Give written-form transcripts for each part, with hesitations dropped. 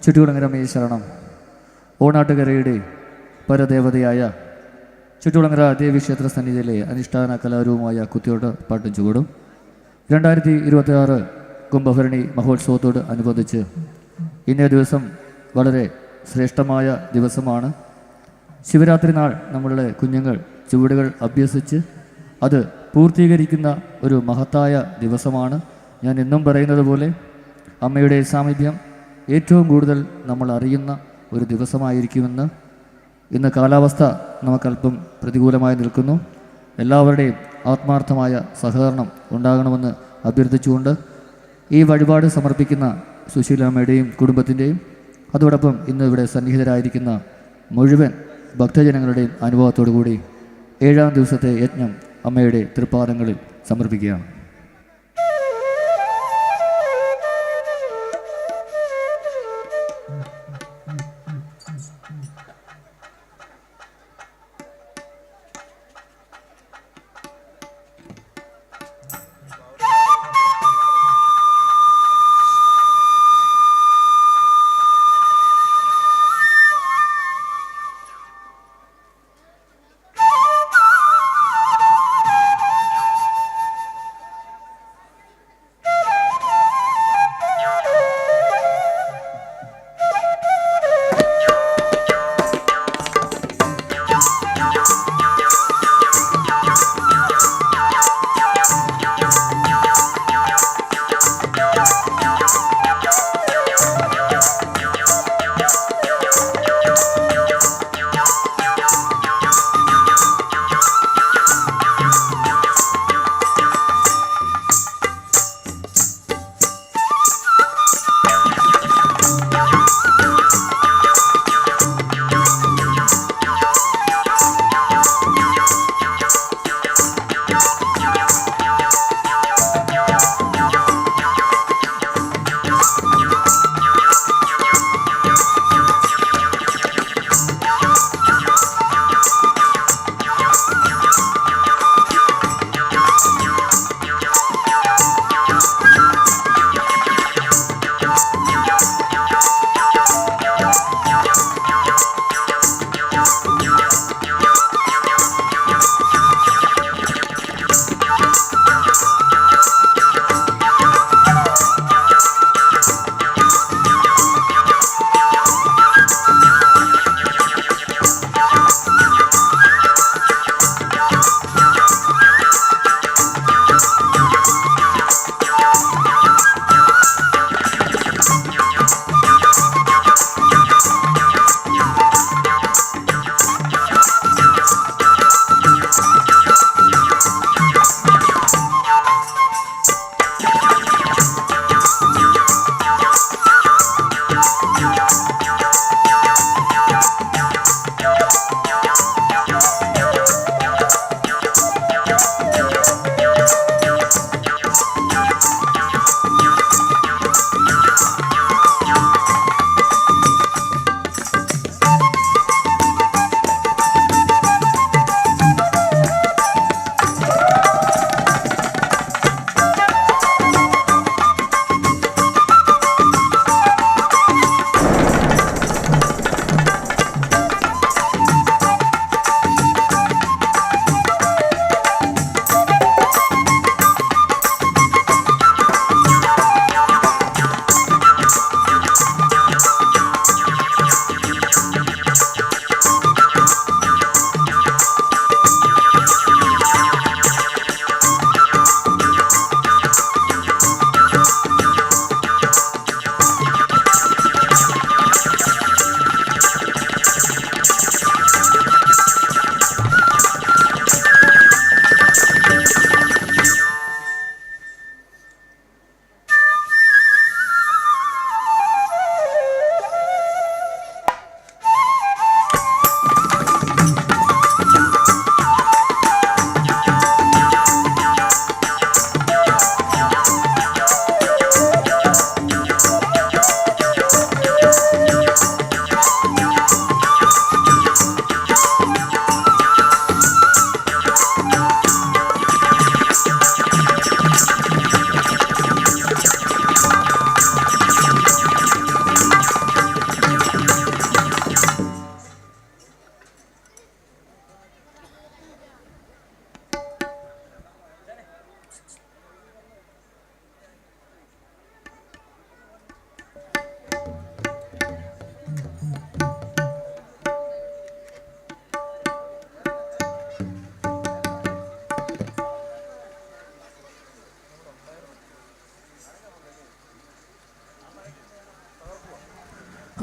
ചുറ്റുകുളങ്ങര ശരണം. ഓണാട്ടുകരയുടെ പരദേവതയായ ചുറ്റുകുളങ്ങര ദേവീക്ഷേത്ര സന്നിധിയിലെ അനുഷ്ഠാന കലാരൂപമായ കുത്തിയോട്ട പാട്ടും ചുവടും 2026 കുംഭഭരണി മഹോത്സവത്തോട് അനുബന്ധിച്ച് ഇന്നേ ദിവസം വളരെ ശ്രേഷ്ഠമായ ദിവസമാണ്. ശിവരാത്രി നാൾ നമ്മളുടെ കുഞ്ഞുങ്ങൾ ചുവടുകൾ അഭ്യസിച്ച് അത് പൂർത്തീകരിക്കുന്ന ഒരു മഹത്തായ ദിവസമാണ്. ഞാൻ എന്നും പറയുന്നത് പോലെ അമ്മയുടെ സാമീപ്യം ഏറ്റവും കൂടുതൽ നമ്മൾ അറിയുന്ന ഒരു ദിവസമായിരിക്കുമെന്ന്. ഇന്ന് കാലാവസ്ഥ നമുക്കല്പം പ്രതികൂലമായി നിൽക്കുന്നു. എല്ലാവരുടെയും ആത്മാർത്ഥമായ സഹകരണം ഉണ്ടാകണമെന്ന് അഭ്യർത്ഥിച്ചുകൊണ്ട് ഈ വഴിപാട് സമർപ്പിക്കുന്ന സുശീലാമ്മയുടെയും കുടുംബത്തിൻ്റെയും അതോടൊപ്പം ഇന്ന് ഇവിടെ സന്നിഹിതരായിരിക്കുന്ന മുഴുവൻ ഭക്തജനങ്ങളുടെയും അനുഭവത്തോടു കൂടി 7ാം ദിവസത്തെ യജ്ഞം അമ്മയുടെ തൃപ്പാദങ്ങളിൽ സമർപ്പിക്കുകയാണ്.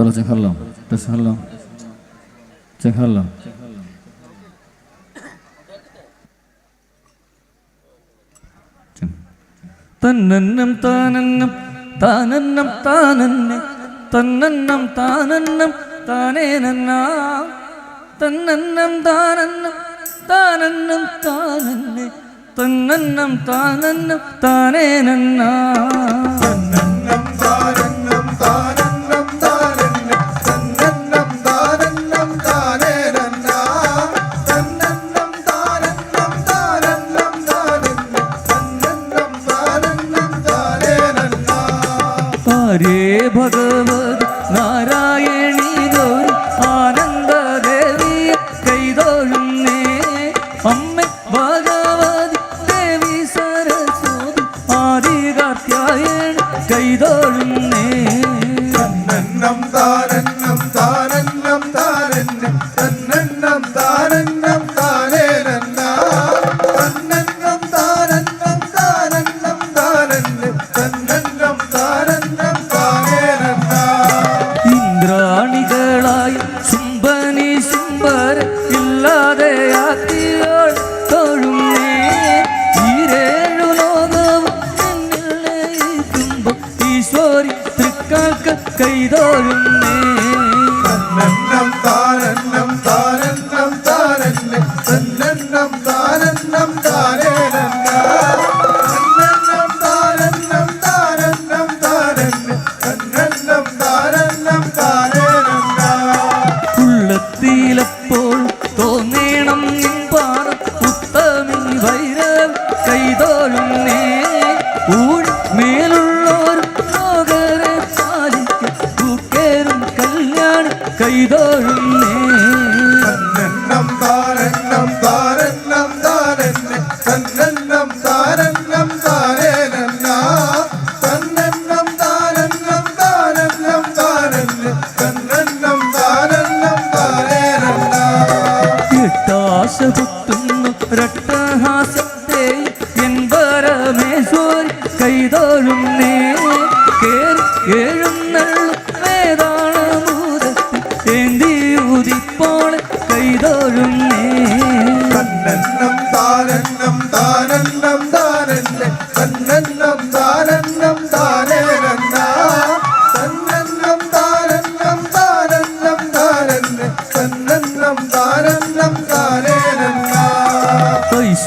Kalau cenghalam, cenghalam, cenghalam. Tanannam tanannam tanannam tananne tanannam tanannam tanenanna tanannam tanannam tanannam tananne tanannam tanannam tanenanna തന്നന്നം താരന്നം താരന്നം താരന്നെ തന്നന്നം താരന്നം താരേരന്ന തന്നന്നം താരന്നം താരന്നം താരന്നെ തന്നന്നം താരന്നം താരേരന്ന ഹരേ ഭഗവത് നാരായണീ ഗൗരി ആനന്ദദേവി കൈതൊഴുന്നേ അമ്മ ഭഗവതി ദേവി സരസ്വതി ആദികാർത്യായണ കൈതൊഴുന്നേ തന്നന്നം താരന്നം താരന്നം താരന്നെ തന്നന്നം താരന്നം താരേരന്ന തന്നന്നം താരന്നം താരന്നം താരന്നെ തന്നന്നം താരന്നം താരേരന്ന ഇന്ദ്രാണികളായി ശുംഭനി ശുംഭര ഇല്ലാതെയാക്കിയോൾ തൊഴുന്നേ ഈരേഴു ലോകവും എന്നിൽ ലയിക്കുമ്പോൾ ഈശ്വരി തൃക്കാൽക്ക കൈതൊഴുന്നേ തന്നന്നം താരന്നം താരന്നം താരന്നെ തന്നന്നം താരന്നം താരേരന്ന തന്നന്നം താരന്നം താരന്നം താരന്നെ തന്നന്നം താരന്നം താരേരന്ന ഉള്ളത്തിലപ്പോൾ തോന്നേണം നിൻപാറ ഉത്തമി വൈരവ കൈതൊഴുന്നേ ഊഴി മേലുള്ളോർ ലോകരെ പാലിക്കും തൂക്കേറും കല്യാണ കൈതൊഴുന്നേ തന്നന്നം താരന്നം താരന്നം താരന്നെ തന്നന്നം താരന്നം താരേരന്ന തന്നന്നം താരന്നം താരന്നം താരന്നെ തന്നന്നം താരന്നം താരേരന്ന ഇട്ടാശ കുത്തുന്നു രട്ടഹാസത്തെ എൻ പരമേശ്വരി കൈതൊഴുന്നേ കേറി എഴുന്നള്ളും വേദാളമൂതത്തിൽ ഏന്തി ഉദിപ്പോൾ കൈതൊഴുന്നേ തന്നന്നം താരന്നം താരന്നം താരന്നെ തന്നന്നം താരന്നം താരേരന്ന തന്നന്നം താരന്നം താരന്നം താരന്നെ തന്നന്നം താരന്നം താരേരന്ന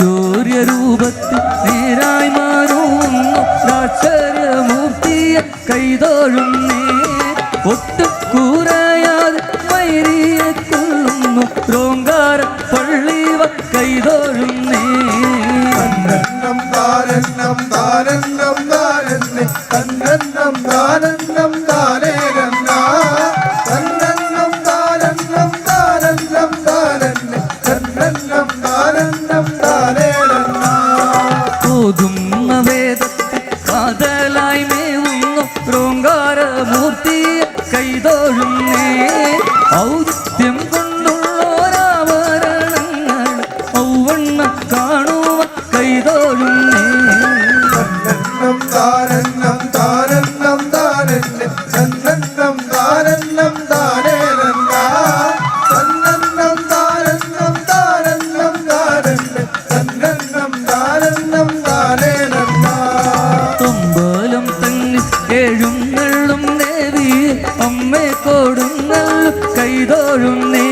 ഐശ്വര്യരൂപത്തിൽ നേരായി മാറുന്നു രാക്ഷരമൂർത്തിയെ കൈതൊഴുന്നേ ഒട്ടും കൂറയാതെ വൈരിയെ കൊള്ളുന്നു രോങ്കാര പള്ളിവ കൈതൊഴുന്നേ തന്നന്നം താരന്നം താരന്നം താരന്നെ തന്നന്നം താരന്നം താരേരന്ന തന്നന്നം താരന്നം താരന്നം താരന്നെ തന്നന്നം താരന്നം താരേരന്ന ഓതുന്ന വേദത്തെ കാതലായി മേവുന്നു രോങ്കാരമൂർത്തിയെ കൈതൊഴുന്നേ ഔദിത്യം കൊണ്ടുള്ളോരാഭരണങ്ങൾ ഔവണ്ണ കാണുവ കൈതൊഴുന്നേ തന്നന്നം താരന്നം താരന്നം താരന്നെ തന്നന്നം താരന്നം താരേരന്ന തന്നന്നം താരന്നം താരന്നം താരന്നെ തന്നന്നം താരന്നം താരേരന്ന തൊമ്പലം തന്നിൽ എഴുന്നള്ളും ദേവി അമ്മേ കൊടുന്നള്ളും കൈതൊഴുന്നേ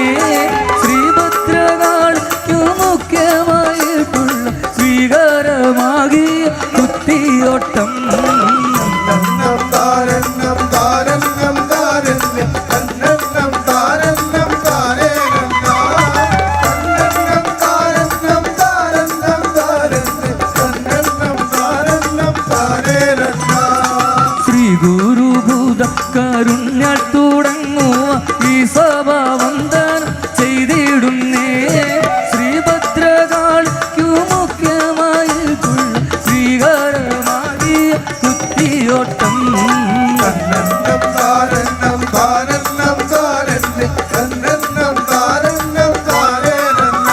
ശ്രീഭദ്രകാളിക്കു മുഖ്യമായിട്ടുള്ള സ്വീകാരമാകിയ കുത്തിയോട്ടം തന്നന്നം താരന്നം താരന്നം താരന്നെ തന്നന്നം താരന്നം താരേരന്ന തന്നന്നം താരന്നം താരന്നം താരന്നെ തന്നന്നം താരന്നം താരേരന്ന ശ്രീ ഗുരുഭൂത കരുണ്യാൽ തുടങ്ങുക ഈ സഭാവന്ദനം ചെയ്തിടുന്നേ ശ്രീഭദ്രകാളിക്കു മുഖ്യമായിട്ടുള്ള സ്വീകാരമാകിയ കുത്തിയോട്ടം തന്നന്നം താരന്നം താരന്നം താരന്നെ തന്നന്നം താരന്നം താരേരന്ന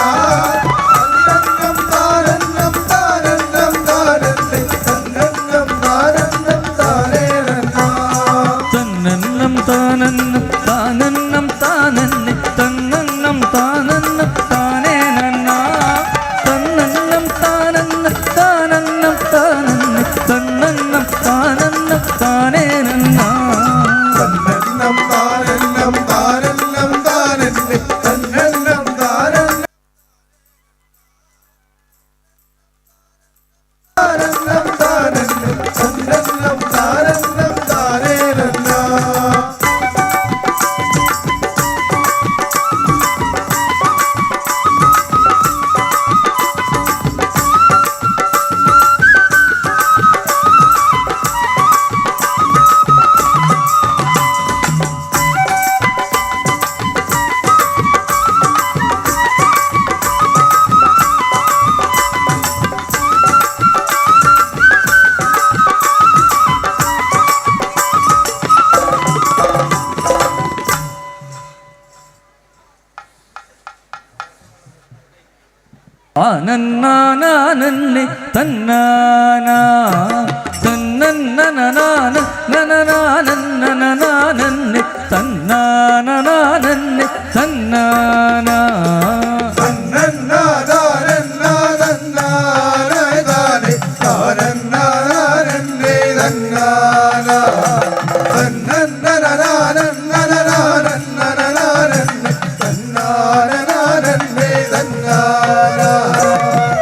തന്നന്നം താരന്നം താരന്നം താരന്നെ തന്നന്നം താരന്നം താരേരന്ന തന്നന്നം താനന്നം താനന്നാനന്നെ തന്നാനാ തന്നന്നനനാന നനനാനന്നനനാനന്നെ തന്നാനനാനന്നെ തന്നാനാ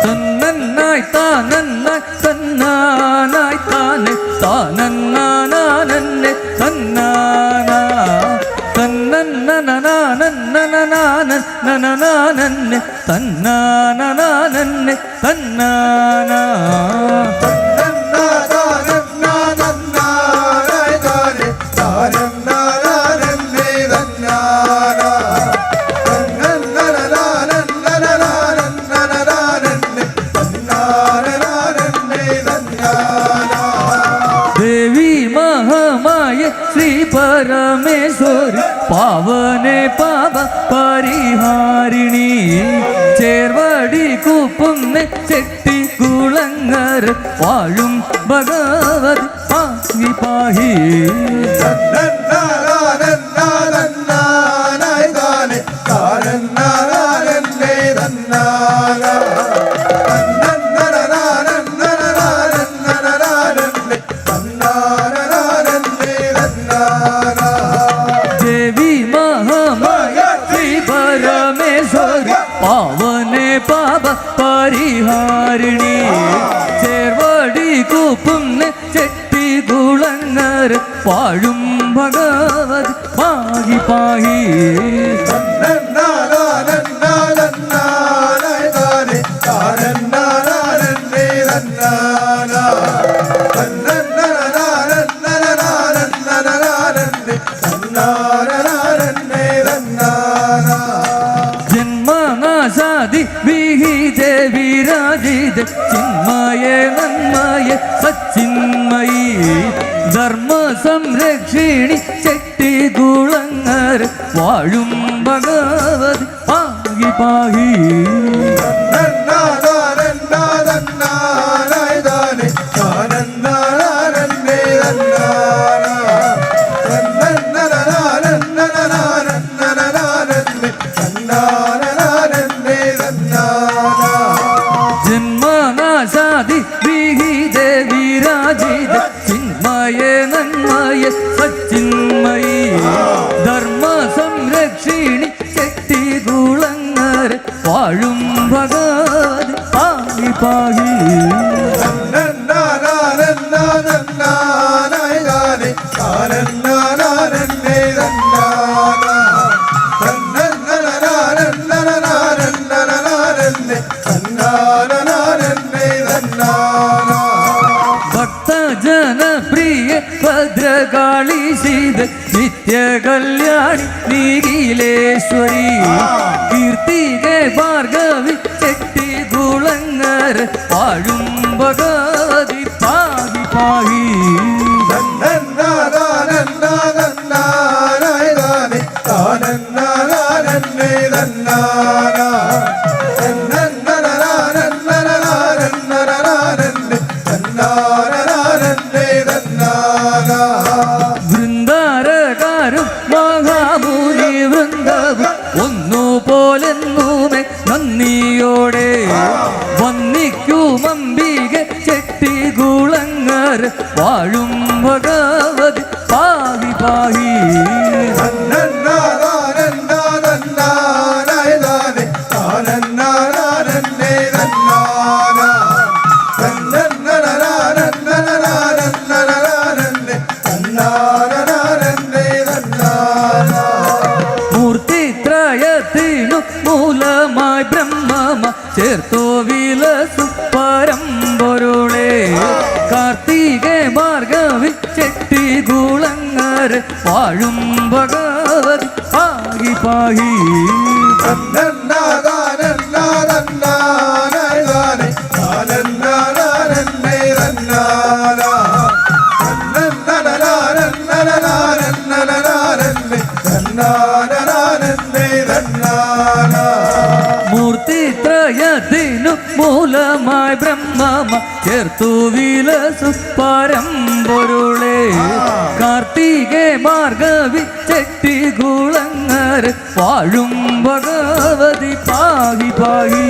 തന്നന്നായി താനന്നായി തന്നാനായി താനെ താനന്നാനന്നെ തന്നാനാ തന്നന്നനനാനന്നനനാനന്നെ തന്നാനനാനന്നെ തന്നാനാ ദേവി മഹാമായ ശ്രീ പരമേശ്വരി പാവനെ പാപ പരിഹാരിണി ചേർവടി കൂപ്പുന്ന ചെട്ടി കുളങ്ങര വാഴും ഭഗവതി പാഹി പാഹി ദേവി മഹാമായ ശ്രീ പരമേശ്വരി പാവനെ പാപ പരിഹാരിണി ചേർവടി കൂപ്പുന്ന ചെട്ടി കുളങ്ങര വാഴും ഭഗവതി പാഹി പാഹി ജന്മനാശാദി വിഹിതേ വിരാജിത ചിന്മയ നന്മയ സച്ചിന്മയി ധർമ്മ സംരക്ഷിണി ചെട്ടി കുളങ്ങര വാഴും ഭഗവതി പാഹി പാഹി ജന്മനാശാദി വിഹിതേ വിരാജിത ചിന്മയ നന്മയ സച്ചിന്മയി ധർമ്മ സംരക്ഷിണി ചെട്ടി കുളങ്ങര വാഴും ഭഗവതി പാഹി പാഹി ഭക്തജനപ്രിയ ഭദ്രകാളി ശീത നിത്യ കല്യാണി നീകിലേശ്വരി കീർത്തികെ ഭാർഗവി ചെട്ടി കുളങ്ങര വാഴും ഭഗവതി പാഹി പാഹി വൃന്ദാരകാരും മഹാമുനി വൃന്ദവും ഒന്നുപോലെന്നുമേ നന്ദിയോടെ വന്നിക്കും അംബിക ചെട്ടി കുളങ്ങര വാഴും ഭഗവതി പാഹി പാഹി മൂർത്തിത്രയത്തിനു മൂലമായി ബ്രഹ്മമ ചേർത്തോ വിലസു പരമ്പൊരുളേ കാർത്തികെ ഭാർഗവി ചെട്ടി കുളങ്ങര വാഴും ഭഗവതി പാഹി പാഹി മൂർത്തിത്രയത്തിനു ചേർത്തു വിലസു പരമ്പൊരുളേ കാർത്തികേ ഭാർഗവി ചെട്ടികുളങ്ങര വാഴും ഭഗവതി പാഹി പാഹി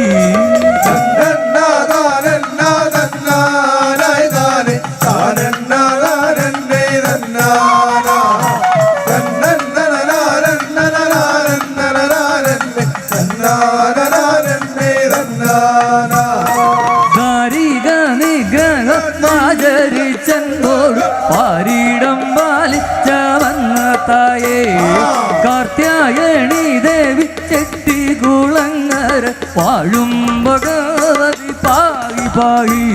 ആചരിച്ചോട് പാരിടം പാലിച്ച വന്ന തായേ കാർത്യായണി ദേവി ചെട്ടികുളങ്ങര വാഴും ഭഗവതി പാഹി പാഹി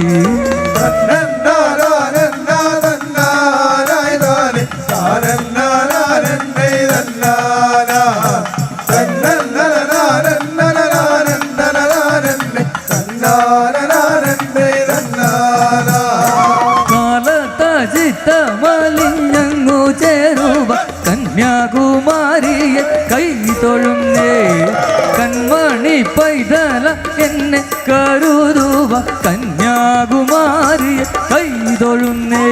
മലിഞ്ഞങ്ങു ചേരുവ കന്യാകുമാരിയെ കൈ തൊഴുന്നേ കൺമണി പൈതല എന്നെ കരുതുവ കന്യാകുമാരിയെ കൈ തൊഴുന്നേ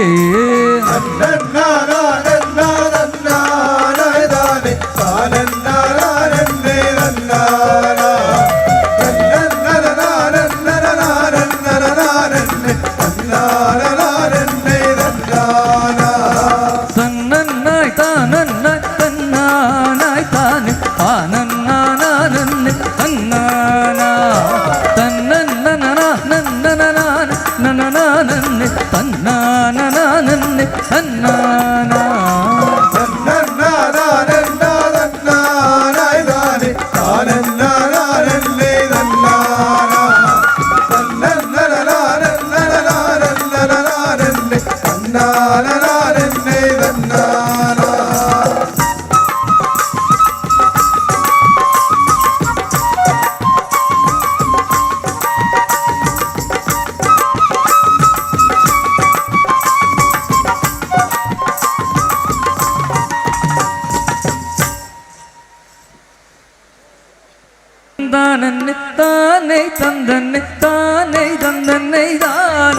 താനന്നെ താനേ തന്തന്നെ താനേ തന്തന്നെ താനന്ന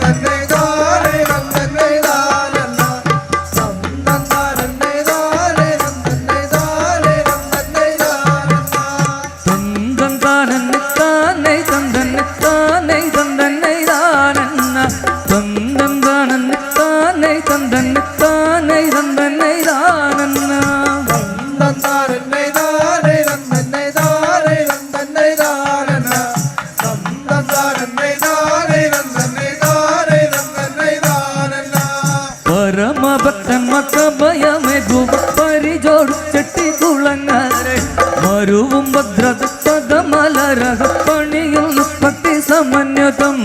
തന്തന്നെ താനേ തന്തന്നെ താനേ തന്തന്നെ താനന്ന തന്തന്നെ താനേ തന്തന്നെ താനേ തന്തന്നെ താനന്ന തന്തൻ താനന്നെ താനേ തന്തന്നെ താനേ തന്തന്നെ താനന്ന തന്തൻ താനന്നെ താനേ തന്തന്നെ താനേ തന്തന്നെ താനന്ന പരമഭക്തൻ മക്കഭയമേകും പരിചോട് ചെട്ടികുളങ്ങരെ മരുവും ഭദ്രത പദമലരഹ പണിയുന്നു ഭക്തി സമന്വിതം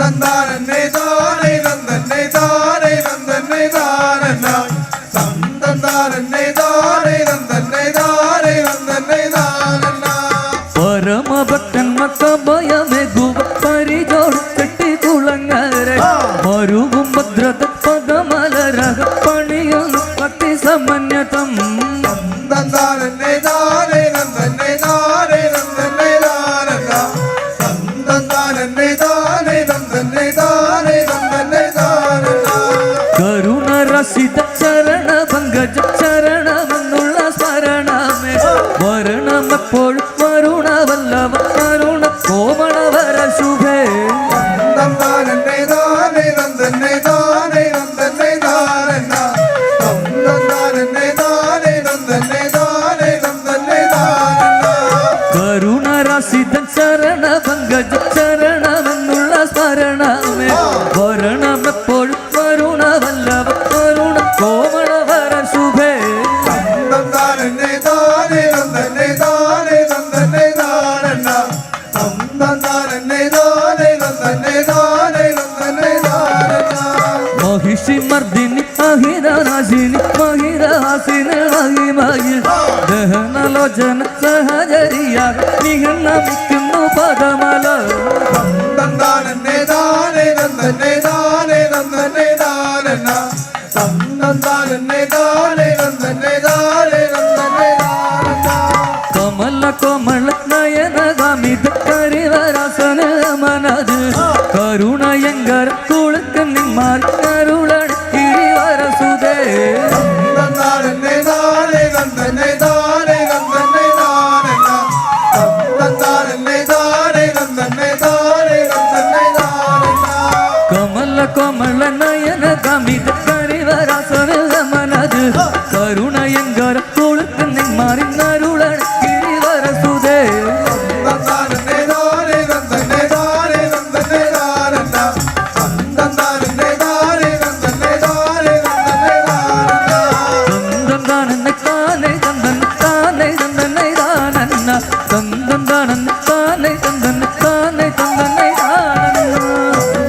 തന്തന്നെ താനേ തന്തന്നെ താനേ തന്തന്നെ താനന്ന തന്തന്നെ താനേ തന്തന്നെ താനേ തന്തന്നെ താനന്ന പരമഭക്തൻ മക്കഭയമേകും പരിചോട് ചെട്ടികുളങ്ങരെ മരുവും ഭദ്രത പദമലരഹ പണിയുന്നു ഭക്തി സമന്വിതം തന്തന്നെ താനേ തന്തന്നെ താനേ തന്തന്നെ താനന്ന തന്തന്നെ താനേ തന്തന്നെ താനേ തന്തന്നെ താനന്ന കരുണരസിത ചരണ പങ്കജ ചരണമെന്നുള്ള സ്മരണമേ വരണമെപ്പോഴും വരുണവല്ലഭ കരുണ കോമളവര ശുഭേ തന്തന്നെ താനേ തന്തന്നെ താനേ തന്തന്നെ താനന്ന തന്തന്നെ താനേ തന്തന്നെ താനേ തന്തന്നെ താനന്ന കരുണരസിത ചരണ പങ്കജ ചരണമെന്നുള്ള സ്മരണമേ വരണമെപ്പോഴും വരുണവല്ലഭ കരുണ കോമളവര ശുഭേ തന്തന്നെ താനേ തന്തന്നെ താനേ തന്തന്നെ താനന്ന തന്തന്നെ താനേ തന്തന്നെ താനേ തന്തന്നെ താനന്ന महिषी मर्दिनी अहिरनाशिनी महिरहासिनी महिमയിൽ ദഹനലോചന സഹചരിയാ നിഹനമിക്കുന്നു പദമല തന്തന്നെ താനേ തന്തന്നെ താനേ തന്തന്നെ താനന്ന തന്തന്നെ താനേ തന്തന്നെ താനേ തന്തന്നെ താനന്ന കമല കോമള നയന ഗമിത കരിവ തുളുക്കൻ നിന്മാർ അരുളണ ഗിരിവരസുതേ തന്നാരന്നെ താരേ തന്നെ താരേ തന്നെ താരന്ന തന്നാരന്നെ താരേ തന്നെ താരേ തന്നെ താരന്ന കമല കോമള നയന കമിത കരിവരസന മനത് കരുണയങ്കര തുളുക്കൻ നിന്മാർ അരുളണ ഗിരിവരസുതേ തന്നാരന്നെ താരേ തന്നെ താരേ തന്നെ താരന്ന തന്നാരന്നെ താരേ തന്നെ താരേ തന്നെ താരന്ന തന്തന്താനന്ന താനേ തന്തന്ന താനേ തന്തന്നൈ താനന്ന തന്തന്താനന്ന താനേ തന്തന്ന താനേ തന്തന്നൈ താനന്ന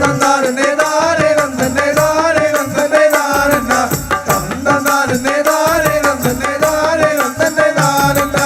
തന്നാരന്നെ താരേ തന്നെ താരേ തന്നെ താരന്ന തന്നാരന്നെ താരേ തന്നെ താരേ തന്നെ താരന്ന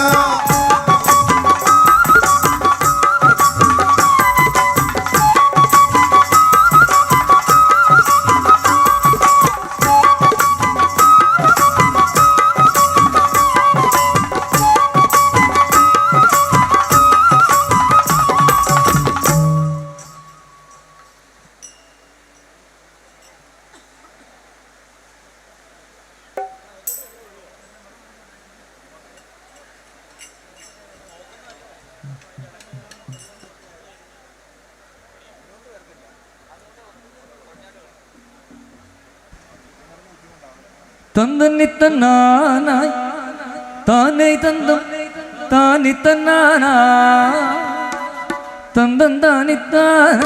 തന്തന്നിത്തന്നാനായി താനേ തന്തം താനിത്തന്നാനാ തന്തം താനിത്താന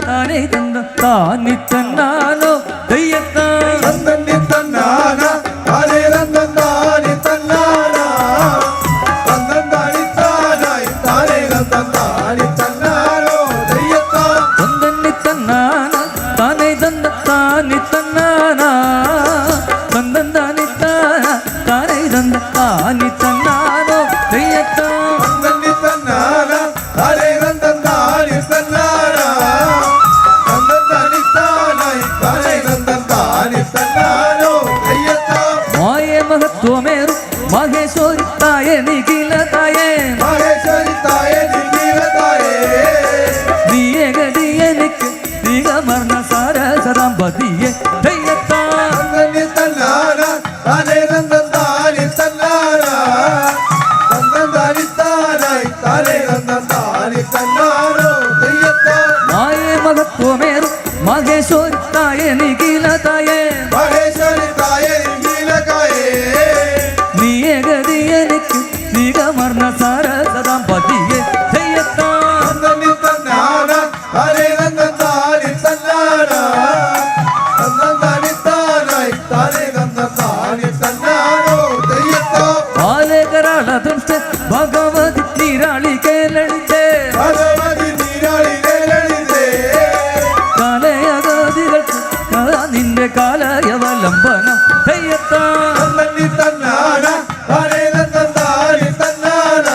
താനേ തന്തം താനിത്തന്നാനോ തെയ്യത്താ തന്നന്നി തന്നാന താരേ തന്നാനി തന്നാന തന്നന്താനി താനായി താരേ തന്നാനി തന്നാനോ ദയ്യത്താ തന്തന്നിത്തന്നാന താനേ തന്ത താനിത്തന്നാനാ തന്തം താനിത്താന താനേ തന്ത താനിത്തന്നാനോ തെയ്യത്താ തന്നന്നി തന്നാന താരേ തന്നാനി തന്നാന തന്നന്താനി താനായി താരേ തന്നാനി തന്നാനോ ദയ്യത്താ മായേ മഹത്വമേറും മഹേശ്വരി തായേ നിഖില തായേ മഹേശ്വരി തായേ നിഖില തായേ നീയേ ഗതി എനിക്ക് നിഗമർണ സാരസദാമ്പതിയെ ദയ്യത്താ തന്നന്നി തന്നാന താരേ തന്നാനി തന്നാന തന്നന്താനി താനായി താരേ തന്നാനി തന്നാനോ ദയ്യത്താ മായേ മഹത്വമേറും മഹേശ്വരി തായേ നിഖില തായേ മഹേശ്വരി തായേ നിഖില തായേ നീയേ ഗതി എനിക്ക് നിഗമർണ സാരസദാമ്പതിയെ ദയ്യത്താ തന്നന്നി തന്നാന താരേ തന്നാനി തന്നാന തന്നന്താനി താനായി താരേ തന്നാനി തന്നാനോ ദയ്യത്താ ബാലകരാള ദുഷ്ട ഭഗവതി നീരാളി കേരളിച്ചേ ഭഗവതി നീരാളിലേ ലളിതേ കാലയഗതികൾക്ക് നിന്റെ കാലയവലംബനം ദയ്യത്താ തന്നന്നി തന്നാന താരേ തന്നാനി തന്നാന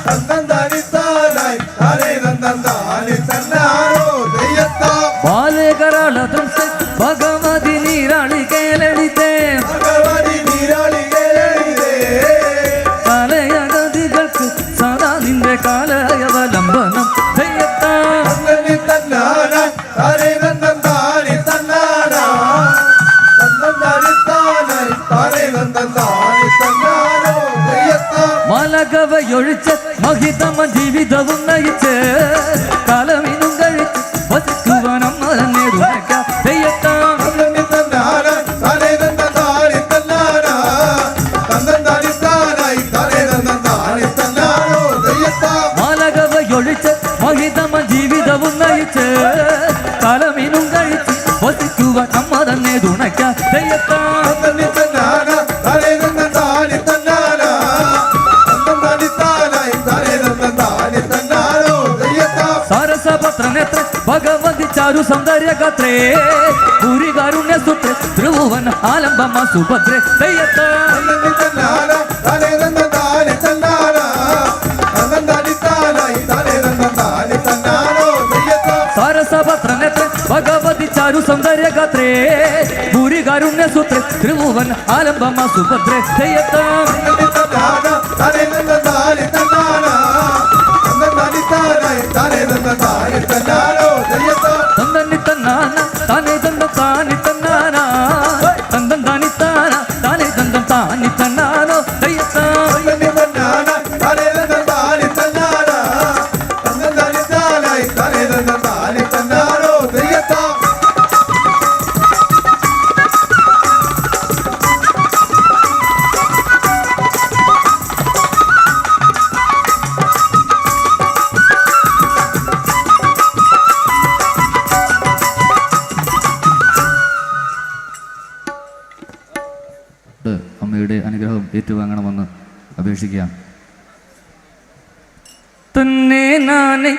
തന്നന്താനി താനായി താരേ തന്നാനി തന്നാനോ ദയ്യത്താ ബാലകരാള ദുഷ്ട ഭഗവതി നീരാളി കേരളിച്ചേ ഭഗവതി നീരാളിലേ ലളിതേ കാലയഗതികൾക്ക് സദാ നിന്റെ കാലയവലംബനം ദയ്യത്താ തന്നന്നി തന്നാന താരേ തന്നാനി തന്നാന തന്നന്താനി താനായി താരേ തന്നാനി തന്നാനോ ദയ്യത്താ മലകവയൊഴിച്ച് മഹിതമ ജീവിതവും നയിച്ച് കാലമിനും കഴിച്ച് വസിക്കുവാനം മറന്നേടുക ദയ്യത്താ തന്നന്നി തന്നാന താരേ തന്നാനി തന്നാന തന്നന്താനി താനായി താരേ തന്നാനി തന്നാനോ ദയ്യത്താ മാലകവയൊഴിച്ച് മഹിതമ ജീവിതവും നയിച്ച് കാലമിനും കഴിച്ച് വസിക്കുവാൻ നമ്മ തന്നെ തുണയ്ക്ക ദയ്യത്താ തന്നന്നി തന്നാന താരേ തന്നാനി തന്നാന തന്നന്താനി താനായി താരേ തന്നാനി തന്നാനോ ദയ്യത്താ സാരസപത്രനേത്ര ഭഗവതി ചാരു സൗന്ദര്യ ഗാത്രേ പൂരി കാരുണ്യ സൂത്രേ ത്രിഭുവന ആലംബമ സുഭദ്രേ ദയ്യത്താ തന്നന്നി തന്നാന താരേ തന്നാനി തന്നാന തന്നന്താനി താനായി താരേ തന്നാനി തന്നാനോ ദയ്യത്താ സാരസപത്രനേത്ര ഭഗവതി ചാരു സൗന്ദര്യ ഗാത്രേ പൂരി കാരുണ്യ സൂത്രേ ത്രിഭുവൻ ആലംബമ സുഭദ്രേ ദയ്യത്താ തന്നന്നി തന്നാന താരേ തന്നാനി തന്നാന തന്നന്താനി താനായി താരേ തന്നാനി തന്നാനോ ദയ്യത്താ തന്നന്നി തന്നാന ഏറ്റുവാങ്ങണമെന്ന് അപേക്ഷിക്കാം. തന്നെ നാനേ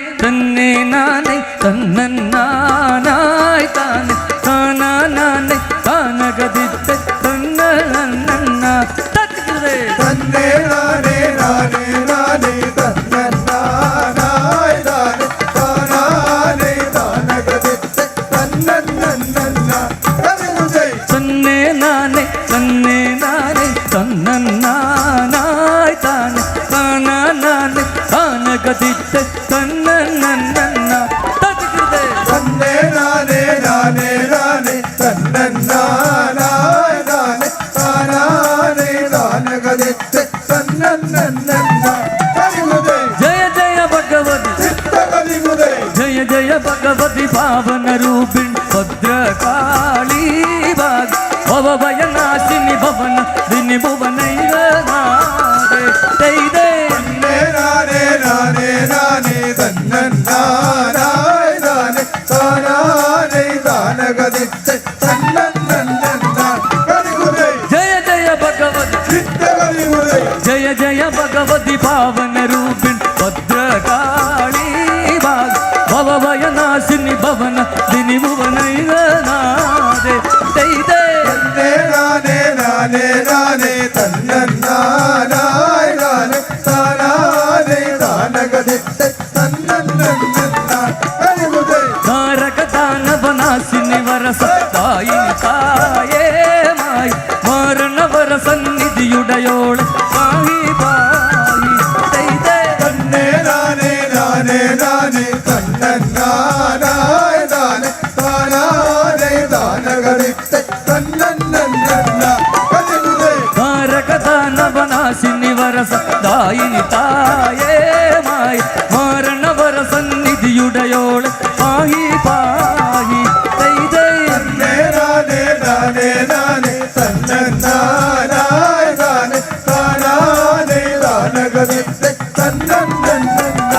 തന്നന്നാനായി താനെ താനാനാനെ താനഗതിത്ത തന്നന്നന്ന തത്തിക്കുതേ തന്നെ നാനേ നാനേ നാനേ തന്നന്നാനായി താനെ താനാനേ താനഗതിത്ത തന്നന്നന്ന തത്തിക്കുതേ തന്നെ നാനേ തന്നന്നാനായി താനെ താനാനാനെ താനഗതിത്ത തന്നന്നന്ന തത്തിക്കുതേ തന്നെ നാനേ നാനേ നാനേ തന്നന്നാനായി താനെ താനാനേ താനഗതിത്ത തന്നന്നന്ന തത്തിക്കുതേ ജയ ജയ ഭഗവതി ചിത്തകലികുതേ ജയ ജയ ഭഗവതി പാവന രൂപിൺ ഭദ്രകാളി ഭാഗ് ഭവഭയനാശിനി ഭവന ദിനി ഭുവനൈകനാഥേ തൈതേ തന്നെ നാനേ നാനേ നാനേ തന്നന്നാനായി താനെ താനാനേ താനഗതിത്ത തന്നന്നന്ന തത്തിക്കുതേ ജയ ജയ ഭഗവതി ചിത്തകലികുതേ ജയ ജയ ഭഗവതി പാവന രൂപിൺ ഭദ്രകാളി ഭാഗ് ഭവഭയനാശിനി ഭവന ദിനി ഭുവനൈകനാഥേ തൈതേ തന്നെ നാനേ നാനേ നാനേ തന്നന്നാനായി താനെ താനാനേ താനഗതിത്ത തന്നന്നന്ന തത്തിക്കുതേ താരകദാനവനാശിനി വരസത്തായിനി തായേ മായി മരണവരസന്നിധിയുടയോള് പാഹി പാഹി തൈതേ തന്നെ നാനേ നാനേ നാനേ തന്നന്നാനായി താനെ താനാനേ താനഗതിത്ത തന്നന്നന്ന തത്തിക്കുതേ താരകദാനവനാശിനി വരസത്തായിനി തായേ മായി മരണവരസന്നിധിയുടയോള് പാഹി പാഹി തൈതേ തന്നെ നാനേ നാനേ നാനേ തന്നന്നാനായി താനെ താനാനേ താനഗതിത്ത തന്നന്നന്ന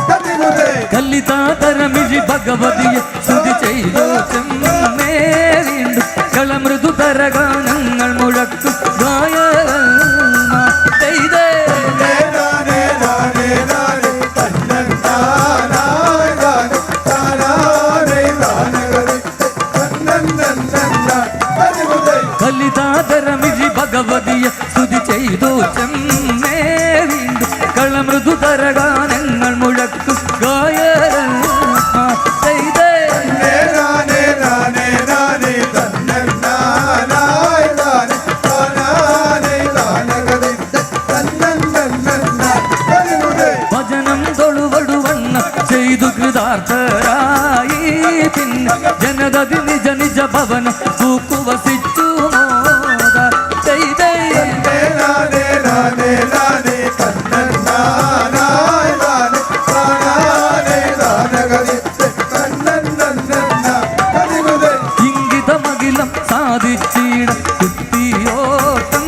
തത്തിക്കുതേ കല്ലിതാതരമിഴി ഭഗവതിയെ സ്തുതി ചെയ്തു ചെമ്മേ വീണ്ടും കളമൃദു തരഗാനങ്ങൾ മുഴക്കും ഗായകന്മാർ തന്നെ നാനേ നാനേ നാനേ തന്നന്നാനായി താനെ താനാനേ താനഗതിത്ത തന്നന്നന്ന തത്തിക്കുതേ കല്ലിതാതരമിഴി ഭഗവതിയെ സ്തുതി ചെയ്തു ചെമ്മേ വീണ്ടും കളമൃദു തരഗാനങ്ങൾ മുഴക്കും ഗായകന്മാർ തന്നെ നാനേ നാനേ നാനേ തന്നന്നാനായി താനെ താനാനേ താനഗതിത്ത തന്നന്നന്ന തത്തിക്കുതേ ഭജനം തൊഴുവടുവണ്ണ ചെയ്തു കൃതാർത്ഥരായി പിന്നെ ജനതതി നിജ നിജ ഭവന തൂക്കുവസിച്ചു മോദ തൈതേ തന്നെ നാനേ നാനേ നാനേ തന്നന്നാനായി താനെ താനാനേ താനഗതിത്ത തന്നന്നന്ന തത്തിക്കുതേ ഇംഗിതമകിലം സാധിച്ചിട കുത്തിയോട്ടം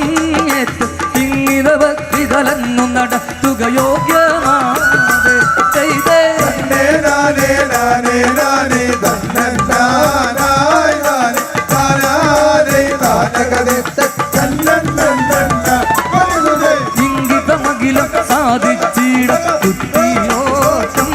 ഏറ്റ് ഇംഗിത ഭക്തി കലന്നു നടത്തുക യോഗ്യമാതെ ചെയ്തേ തന്നെ നാനേ നാനേ നാനേ തന്നന്നാനായി താനെ താനാനേ താനഗതിത്ത തന്നന്നന്ന തത്തിക്കുതേ ഇംഗിതമകിലം സാധിച്ചിട കുത്തിയോട്ടം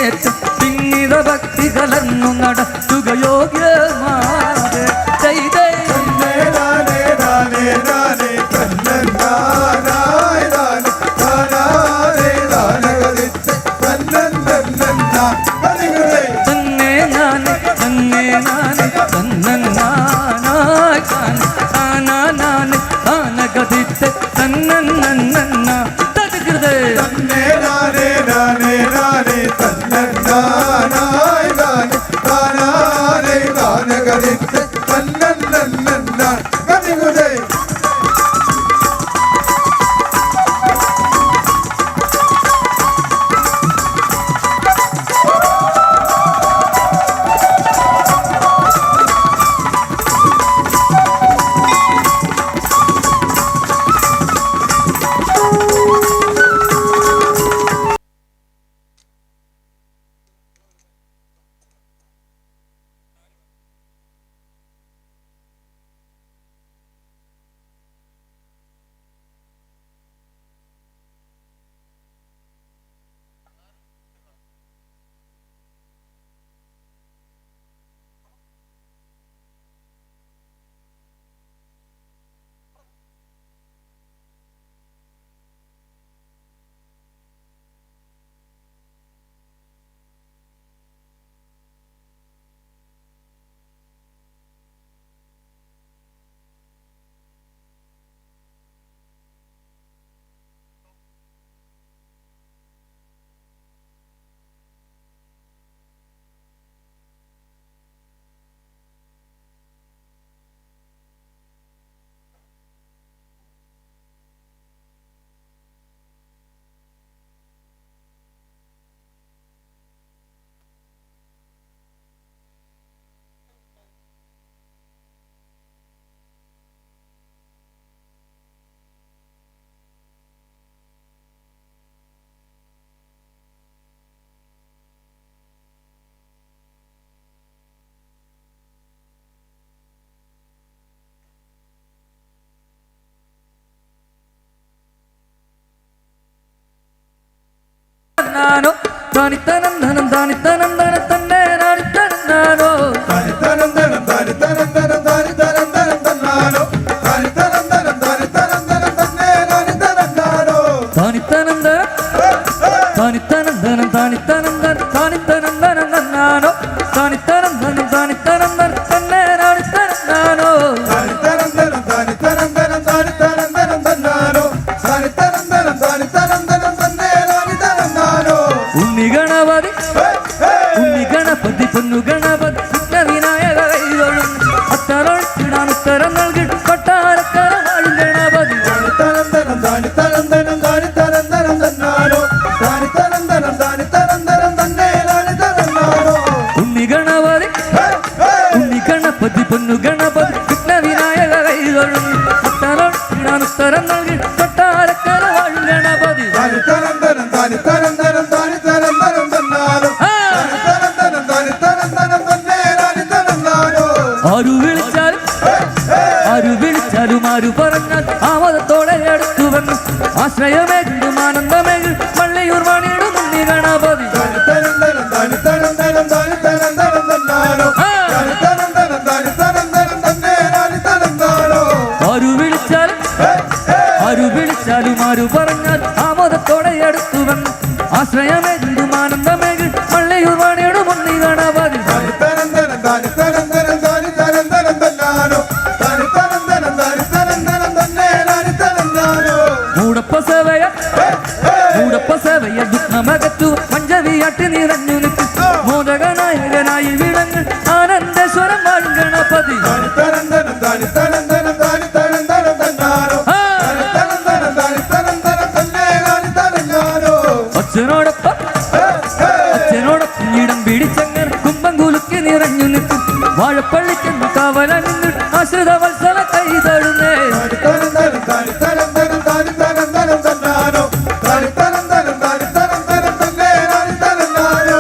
ഏറ്റ് ഇംഗിത ഭക്തി കലന്നു നടത്തുക യോഗ്യമാതെ ചെയ്തേ തന്നെ നാനേ നാനേ നാനേ തന്നന്നാനായി താനെ താനാനേ താനഗതിത്ത തന്നന്നന്ന തത്തിക്കുതേ തന്നെ നാനേ തന്നന്നാനായി താനാനാനെ താനഗതിത്തെ തന്നന്നന്ന തതികൃതേ തന്നെ നാനേ നാനേ നാനേ തന്നന്നാനായി താനെ താനാനേ താനഗതിത്ത തന്നന്നന്ന തത്തിക്കുതേ നാനോ താനിത്തനന്തനം താനിത്തനന്തന തന്നെ നാനിത്തനാനോ താനിത്തനന്തനം താനിത്തനന്തനം താനിത്തനന്തനം തന്നാനോ താനിത്തനന്തനം താനിത്തനന്തനം തന്നെ നാനിത്തനാനോ താനിത്തനന്തനം താനിത്തനന്തനം താനിത്തനന്തനം താനിത്തനന്തനം തന്നാനോ താനിത്തനന്തനം താനിത്തനന്തനം തന്നെ നാനിത്തനാനോ താനിത്തനന്തനം താനിത്തനന്തനം താനിത്തനന്തനം തന്നാനോ താനിത്തനന്തനം താനിത്തനന്തനം തന്നെ നാനിത്തനാനോ ഉണ്ണി ഗണപതി ഉണ്ണി ഗണപതി പൊന്നു ഗണപതി വിഘ്ന വിനായക കൈതൊഴും അത്തരൊഴിച്ചിടാൻ ഉത്തരം നൽകി കൊട്ടാരക്കര വാഴും ഗണപതി താനിത്തനന്തനം താനിത്തനന്തനം താനിത്തനന്തനം തന്നാനോ താനിത്തനന്തനം താനിത്തനന്തനം തന്നെ നാനിത്തനാനോ ഉണ്ണി ഗണപതി ഉണ്ണി ഗണപതി പൊന്നു ഗണപതി വിഘ്ന വിനായക കൈതൊഴും അത്തരൊഴിച്ചിടാൻ ഉത്തരം നൽകി കൊട്ടാരക്കര വാഴും ഗണപതി താനിത്തനന്തനം താനിത്തനന്തനം താനിത്തനന്തനം തന്നാനോ താനിത്തനന്തനം താനിത്തനന്തനം തന്നെ നാനിത്തനാനോ ആരു വിളിച്ചാലും ആരു പറഞ്ഞാൽ ആമതത്തോടെ അടുത്തു വന്നു ആശ്രയമേകിടും ആനന്ദമേകിൽ മള്ളിയൂർ വാണിയിടും ഉണ്ണി ഗണപതി താനിത്തനന്തനം താനിത്തനന്തനം താനിത്തനന്തനം തന്നാനോ താനിത്തനന്തനം താനിത്തനന്തനം തന്നെ നാനിത്തനാനോ ആരു വിളിച്ചാലും ആരു പറഞ്ഞാൽ ആമോദത്തോടെ അടുത്തു വന്നു ആശ്രയമേകിടും ആനന്ദമേകിൽ മള്ളിയൂർ വാണിയിടും ഉണ്ണി ഗണപതി താനിത്തനന്തനം താനിത്തനന്തനം താനിത്തനന്തനം തന്നാനോ താനിത്തനന്തനം താനിത്തനന്തനം തന്നെ നാനിത്തനാനോ മൂടപ്പ സേവയ ദുഃഖമകത്തു പഞ്ചവിയാട്ടി നിറഞ്ഞു നിൽക്കും മോദകനായകനായി വിളങ്ങ് ആനന്ദേശ്വരം വാഴും ഗണപതി താനിത്തനന്തനം താനിത്തനന്തനം താനിത്തനന്തനം തന്നാനോ താനിത്തനന്തനം താനിത്തനന്തനം തന്നെ നാനിത്തനാനോ അച്ഛനോടൊപ്പം ഇടം പിടിച്ചങ്ങനെ കുമ്പം കുലുക്കി നിറഞ്ഞു നിൽക്കും വാഴപ്പള്ളിക്കെന്ന് കാവലങ്ങ് ആശ്രിത വത്സല കൈതൊഴുന്നേ താനിത്തനന്തനം താനിത്തനന്തനം താനിത്തനന്തനം തന്നാനോ താനിത്തനന്തനം താനിത്തനന്തനം തന്നെ നാനിത്തനാനോ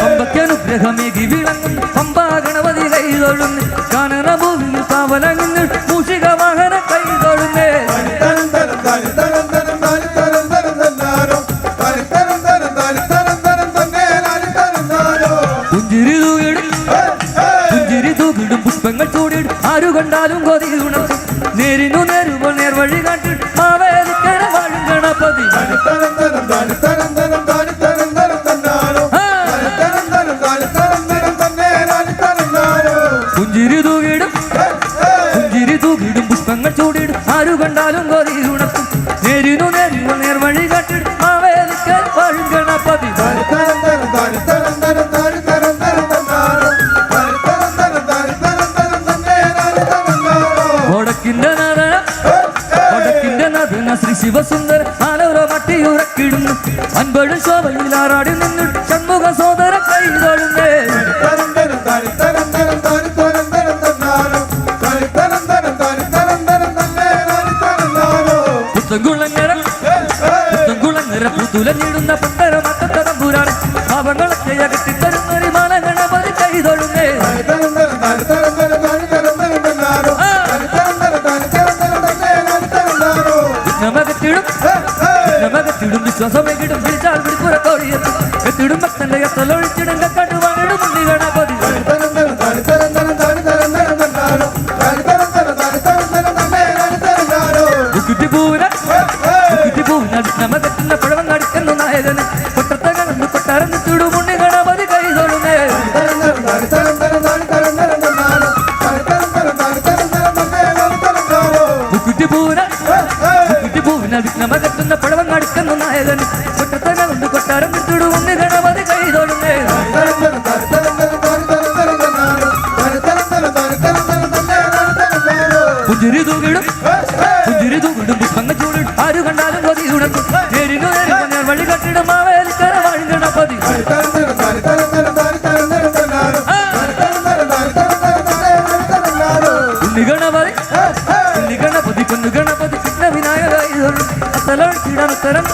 പമ്പയ്ക്കനുഗ്രഹമേകി വിളങ്ങുന്നു പമ്പാ ഗണപതി കൈതൊഴുന്നു കാനനഭൂമിയിൽ കാവലങ്ങ് മൂഷിക വാഹന കൈതൊഴുന്നേ താനിത്തനന്തനം താനിത്തനന്തനം താനിത്തനന്തനം തന്നാനോ താനിത്തനന്തനം താനിത്തനന്തനം തന്നെ നാനിത്തനാനോ പുഞ്ചിരി തൂകിടും പുഷ്പങ്ങൾ ചൂടിടും ആരു കണ്ടാലും കൊതി ഉണർത്തും നേരിനു നേരുമ്പോൾ നേർവഴി കാട്ടിടും മാവേലിക്കര വാഴും ഗണപതി താനിത്തനന്തനം താനിത്തനന്തനം താനിത്തനന്തനം തന്നാനോ താനിത്തനന്തനം താനിത്തനന്തനം തന്നെ നാനിത്തനാനോ പുഞ്ചിരി തൂകിടും പുഷ്പങ്ങൾ ചൂടിടും ആരു കണ്ടാലും കൊതി ഉണർത്തും നേരിനു നേരുമ്പോൾ നേർവഴി കാട്ടിടും മാവേലിക്കര വാഴും ഗണപതി താനിത്തനന്തനം താനിത്തനന്തനം താനിത്തനന്തനം തന്നാനോ താനിത്തനന്തനം താനിത്തനന്തനം തന്നെ നാനിത്തനാനോ വടക്കിന്റെ നാഥന ശ്രീ ശിവസുന്ദര ആലോര മട്ടിയുറക്കിടുന്നു അൻപഴും ശോഭയിൽ ആറാടി നിന്നു ഷൺമുഖ സോദര കൈതൊഴുന്നേ താനിത്തനന്തനം താനിത്തനന്തനം താനിത്തനന്തനം തന്നാനോ താനിത്തനന്തനം താനിത്തനന്തനം തന്നെ നാനിത്തനാനോ പുത്തൻകുളങ്ങര പുതുലഞ്ഞിടുന്ന പത്തര മത്തത്തമ്പുരാണ് പാപങ്ങളൊക്കെ അകറ്റിത്തരുന്നൊരു മാല ഗണപതി കൈതൊഴുന്നേ താനിത്തനന്തനം താനിത്തനന്തനം താനിത്തനന്തനം തന്നാനോ താനിത്തനന്തനം താനിത്തനന്തനം തന്നെ നാനിത്തനാനോ നമകത്തിടും വിശ്വാസമേകിടും വിളിച്ചാൽ വിളിപ്പുറത്തോടിയെത്തും എത്തിടും ഭക്തന്റെ എത്തലൊഴിച്ചിടും കണ്ടുവാങ്ങിടും ഉണ്ണി ഗണപതി താനിത്തനന്തനം താനിത്തനന്തനം താനിത്തനന്തനം തന്നാനോ താനിത്തനന്തനം താനിത്തനന്തനം തന്നെ നാനിത്തനാനോ കുറ്റിപ്പൂവിന നമകത്തിന്റെ പഴവം കടിക്കുന്നു നായകന് കൊട്ടത്തകർന്ന് കൊട്ടാരത്തിടും ഉണ്ണി ഗണപതി കൈതൊഴുന്നേ താനിത്തനന്തനം താനിത്തനന്തനം താനിത്തനന്തനം തന്നാനോ താനിത്തനന്തനം താനിത്തനന്തനം തന്നെ നാനിത്തനാനോ കുറ്റിപ്പൂവിന നമകത്തിന്റെ പഴവം കടിക്കുന്നു നായകന് കൊട്ടത്തകർന്ന് കൊട്ടാരത്തിടും ഉണ്ണി ഗണപതി കൈതൊഴുന്നേ താനിത്തനന്തനം താനിത്തനന്തനം താനിത്തനന്തനം തന്നാനോ താനിത്തനന്തനം താനിത്തനന്തനം തന്നെ നാനിത്തനാനോ പുഞ്ചിരി തൂകിടും പുഷ്പങ്ങൾ ചൂടിടും ആരു കണ്ടാലും കൊതി ഉണർത്തും നേരിനു നേരിൽ വഴി കട്ടിടും മാവേലിക്കര വാഴും ഗണപതി താനിത്തനന്തനം താനിത്തനന്തനം താനിത്തനന്തനം തന്നാനോ താനിത്തനന്തനം താനിത്തനന്തനം തന്നെ നാനിത്തനാനോ ഉണ്ണി ഗണപതി പൊന്നു ഗണപതി വിഘ്ന വിനായക അത്തലൊഴിച്ചിടാൻ ഉത്തരം